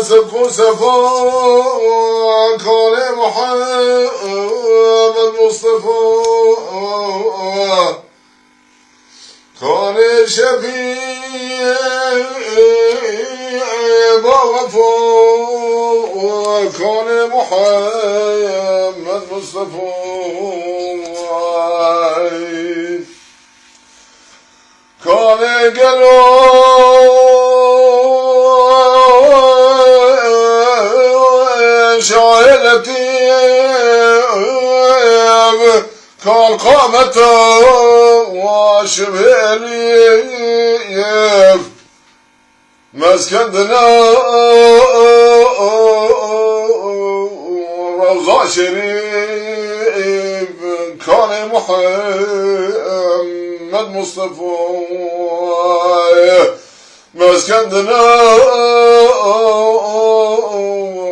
صدق صفا كان محمد مصطفى كان شفيع وغفا كان محمد مصطفى كان قلو شاعلتي كان قامته وشبه لي مسكننا روضة شريف كان محمد مصطفى مسكننا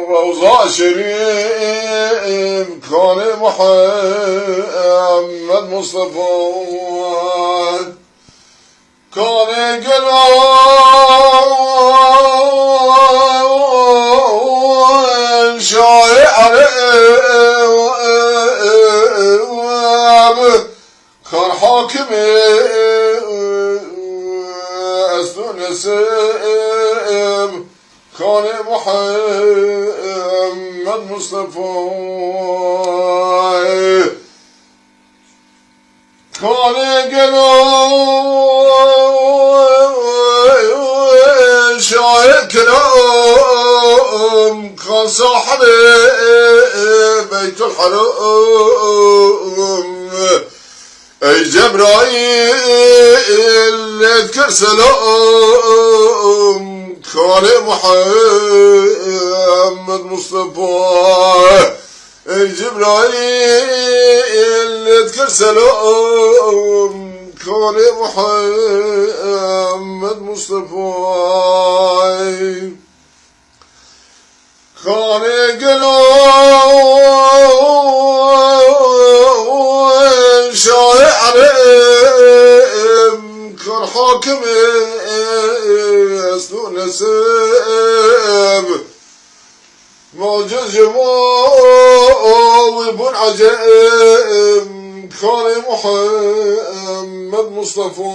روضة شريف كان محمد مصطفى كان قلال شاعر كان حاكم نسب كان محمد مصطفى كان قلال شاعر كلام كان صاحب بيت الحرام اي جبرائيل اذكر سلام كان محمد مصطفى اي جبرائيل اذكر سلام كان محمد مصطفى كان قلال شاعر كان حاكم أسلو نسب معجز جواب عجائب كان محمد مصطفى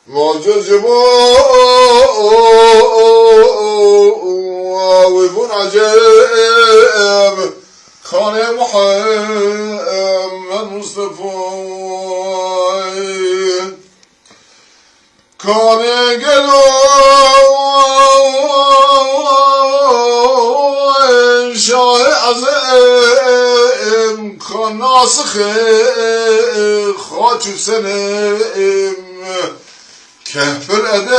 معجز جواب عجائب كان محمد مصطفى كان قلال شاعر عظيم كان ناسخ خاطب سنم كهف الأدب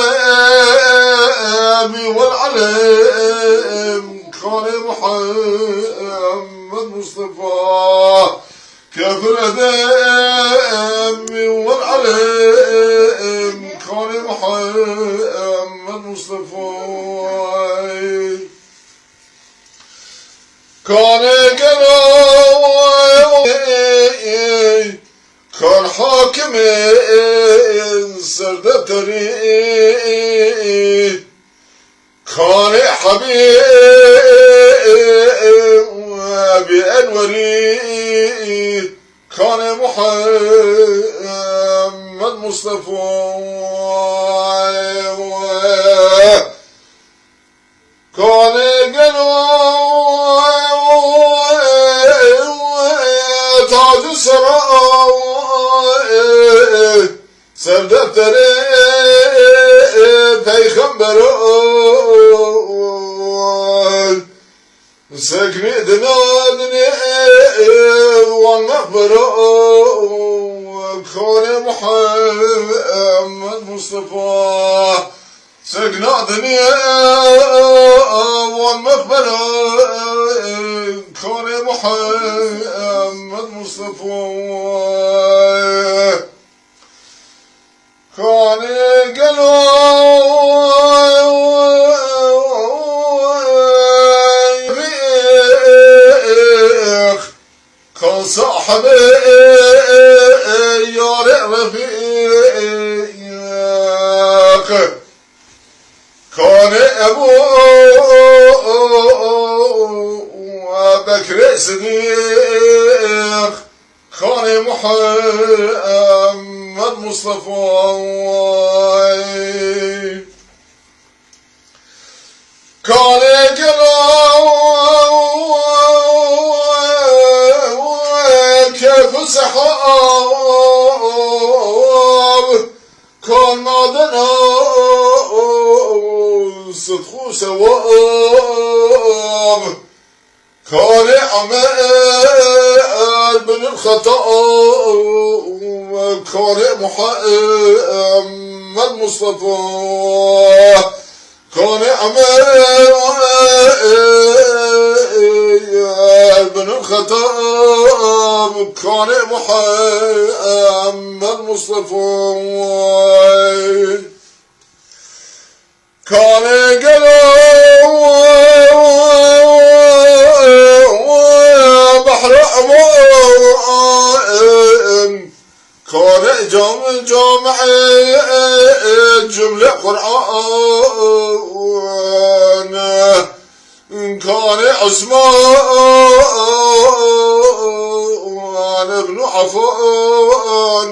والعلم كان محمد مصطفى كهف الأدب والعلم كان محمد مصطفى كان قلال كان حاكم سردتري كان حبيب بأنوري كان محمد مصطفى كان قلال تاج السراء سردتري پیغمبران سكني دنادني والمخبران كان محمد مصطفى سكني والمخبران كان محمد مصطفى كان قلال كان صاحب يا رفيق ابو بكر صديق خان محمد مصطفى كان كيف سحاب كان مادنا صدق سواب كان عمال بن الخطاب كان محمد مصطفى كان عمال بن الخطاب كان محمد مصطفى كان بحر أمان كان جامع جملة قرآن كان عثمان بن عفان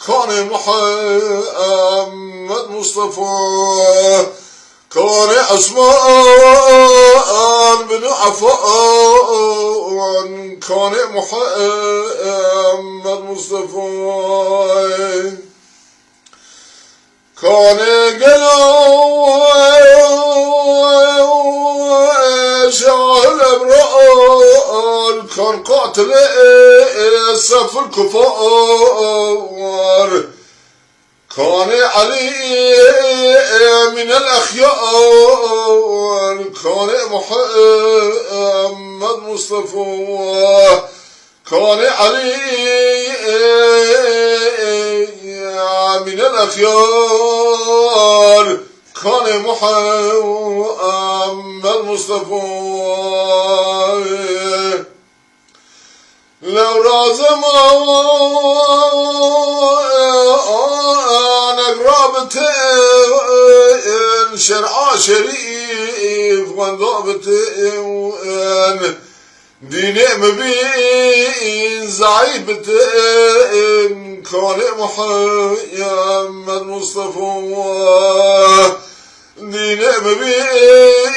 كان محمد مصطفى كان عثمان بن عفان كان محمد مصطفى كان شاه الابرار كان قاتل صف الكفار كان علي من الأخيار كان محمد مصطفى كان علي من الأخيار كان محمد مصطفى لو رازم رابطين شرع شريف وانضابطين دين مبين زعيبتين كان محمد مصطفى دين مبين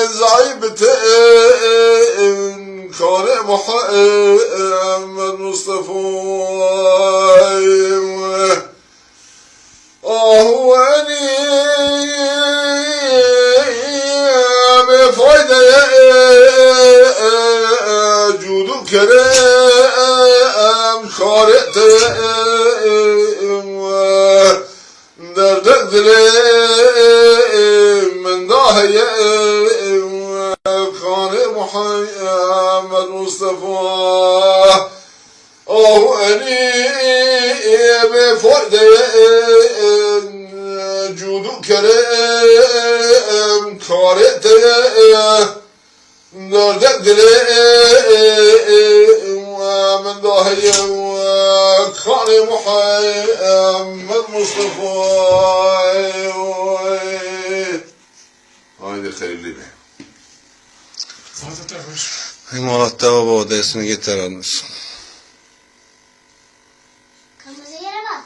زعيبتين كان محمد مصطفى أهواني بفايدة جود الكرام خارقت دردك دليم من داهية كان محمد مصطفى أهواني بفايدة جود الكرام خارقت دردك دليم من داهية كان محمد مصطفى هاي خير لي به مرتبه با اسمی گترانش Kan man säga det?